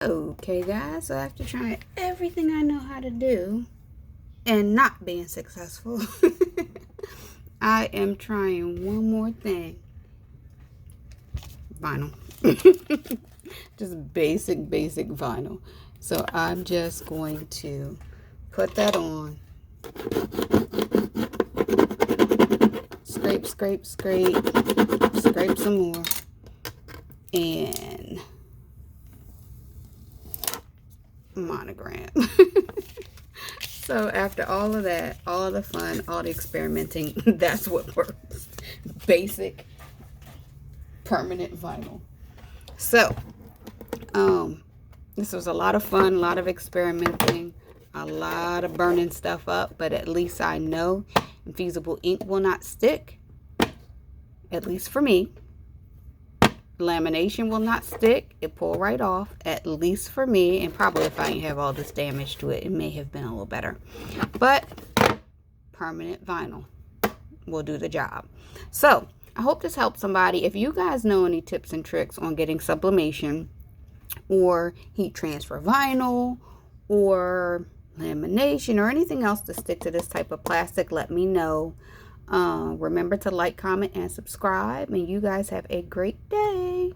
Okay, guys, so after trying everything I know how to do and not being successful, I am trying one more thing. Vinyl. Just basic vinyl. So I'm just going to put that on. Scrape, scrape, scrape. Scrape some more. And monogram. So after all of that, all of the fun, all the experimenting, that's what works. Basic permanent vinyl. So this was a lot of fun, a lot of experimenting, a lot of burning stuff up, but at least I know infusible ink will not stick, at least for me. Lamination will not stick. It pull right off, at least for me. And probably if I didn't have all this damage to it, it may have been a little better. But permanent vinyl will do the job. So I hope this helps somebody. If you guys know any tips and tricks on getting sublimation or heat transfer vinyl or lamination or anything else to stick to this type of plastic, let me know. Remember to like, comment, and subscribe, and you guys have a great day.